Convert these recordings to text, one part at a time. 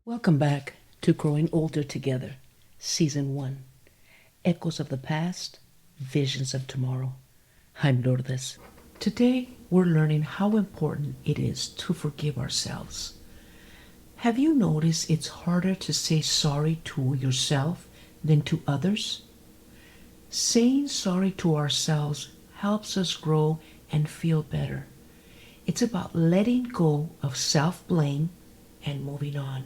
Welcome back to Growing Older Together, Season 1. Echoes of the Past, Visions of Tomorrow. I'm Lourdes. Today, we're learning how important it is to forgive ourselves. Have you noticed it's harder to say sorry to yourself than to others? Saying sorry to ourselves helps us grow and feel better. It's about letting go of self-blame and moving on.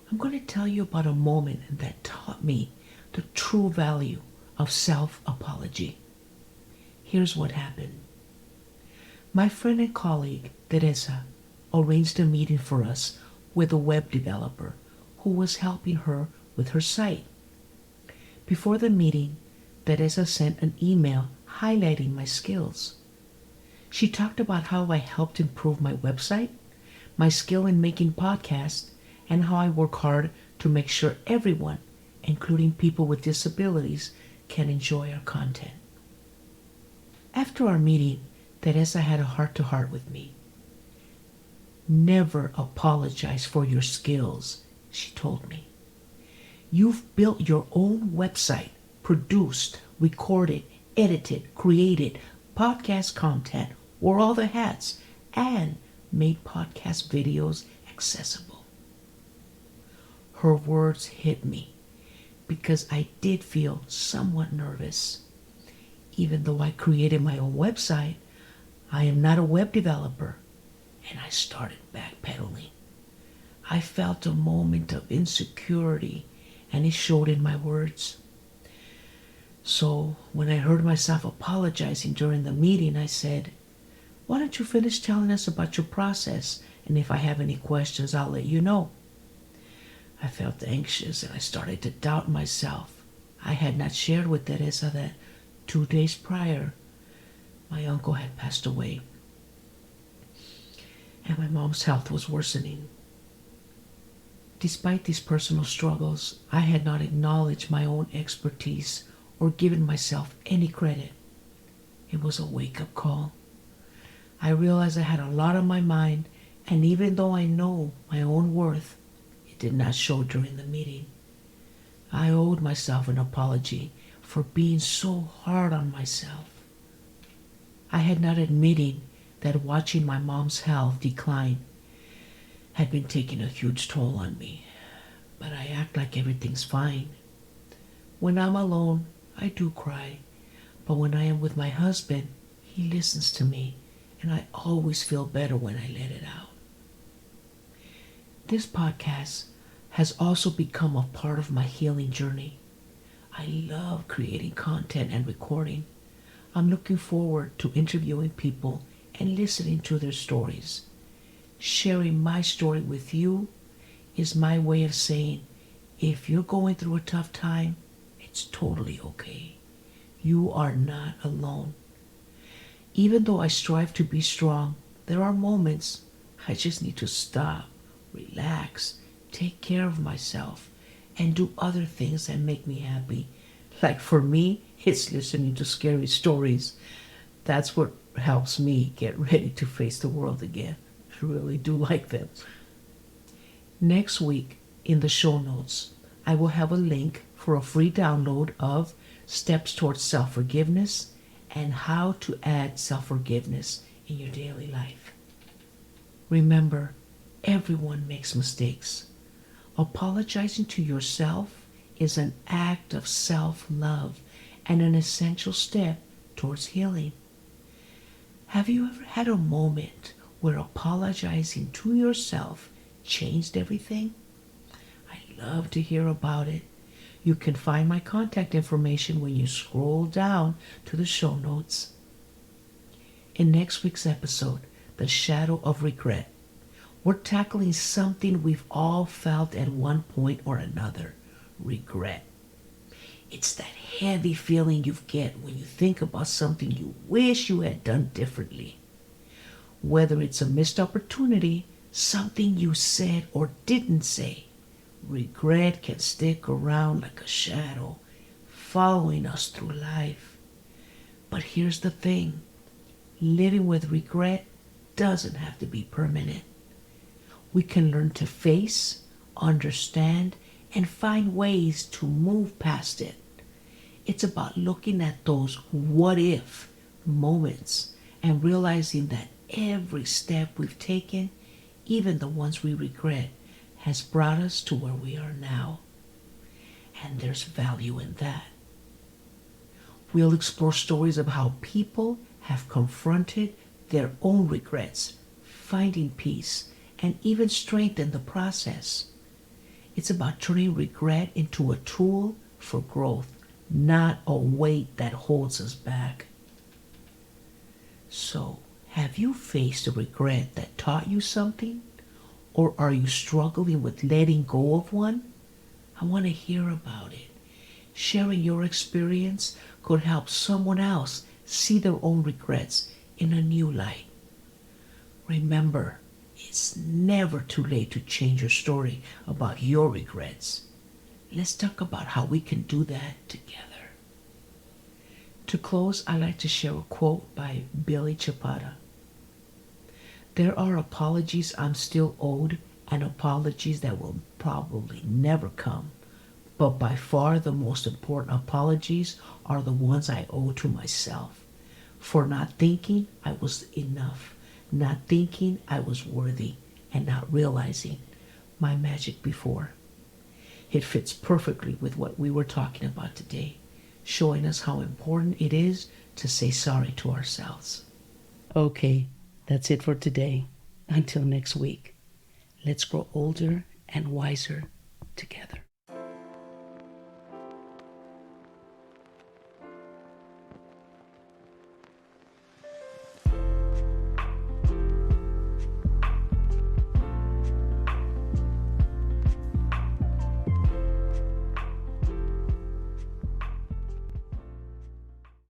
I'm going to tell you about a moment that taught me the true value of self-apology. Here's what happened. My friend and colleague, Teresa, arranged a meeting for us with a web developer who was helping her with her site. Before the meeting, Teresa sent an email highlighting my skills. She talked about how I helped improve my website, my skill in making podcasts, and how I work hard to make sure everyone, including people with disabilities, can enjoy our content. After our meeting, Teresa had a heart-to-heart with me. Never apologize for your skills, she told me. You've built your own website, produced, recorded, edited, created podcast content, wore all the hats, and made podcast videos accessible. Her words hit me because I did feel somewhat nervous. Even though I created my own website, I am not a web developer, and I started backpedaling. I felt a moment of insecurity, and it showed in my words. So when I heard myself apologizing during the meeting, I said, "Why don't you finish telling us about your process, and if I have any questions, I'll let you know." I felt anxious and I started to doubt myself. I had not shared with Teresa that 2 days prior, my uncle had passed away, and my mom's health was worsening. Despite these personal struggles, I had not acknowledged my own expertise or given myself any credit. It was a wake-up call. I realized I had a lot on my mind, and even though I know my own worth, it did not show during the meeting. I owed myself an apology for being so hard on myself. I had not admitted that watching my mom's health decline had been taking a huge toll on me, but I act like everything's fine. When I'm alone, I do cry, but when I am with my husband, he listens to me, and I always feel better when I let it out. This podcast has also become a part of my healing journey. I love creating content and recording. I'm looking forward to interviewing people and listening to their stories. Sharing my story with you is my way of saying, if you're going through a tough time, it's totally okay. You are not alone. Even though I strive to be strong, there are moments I just need to stop, relax, take care of myself, and do other things that make me happy. Like for me, it's listening to scary stories. That's what helps me get ready to face the world again. I really do like them. Next week, in the show notes, I will have a link for a free download of Steps Towards Self-Forgiveness and how to add self-forgiveness in your daily life. Remember, everyone makes mistakes. Apologizing to yourself is an act of self-love and an essential step towards healing. Have you ever had a moment where apologizing to yourself changed everything? I'd love to hear about it. You can find my contact information when you scroll down to the show notes. In next week's episode, The Shadow of Regret, we're tackling something we've all felt at one point or another: regret. It's that heavy feeling you get when you think about something you wish you had done differently. Whether it's a missed opportunity, something you said or didn't say, regret can stick around like a shadow, following us through life. But here's the thing: living with regret doesn't have to be permanent. We can learn to face, understand, and find ways to move past it. It's about looking at those what if moments and realizing that every step we've taken, even the ones we regret, has brought us to where we are now. And there's value in that. We'll explore stories of how people have confronted their own regrets, finding peace, and even strength in the process. It's about turning regret into a tool for growth, not a weight that holds us back. So, have you faced a regret that taught you something? Or are you struggling with letting go of one? I want to hear about it. Sharing your experience could help someone else see their own regrets in a new light. Remember, it's never too late to change your story about your regrets. Let's talk about how we can do that together. To close, I like to share a quote by Billy Chapata. There are apologies I'm still owed and apologies that will probably never come. But by far the most important apologies are the ones I owe to myself. For not thinking I was enough, not thinking I was worthy, and not realizing my magic before. It fits perfectly with what we were talking about today, showing us how important it is to say sorry to ourselves. Okay, that's it for today. Until next week, let's grow older and wiser together.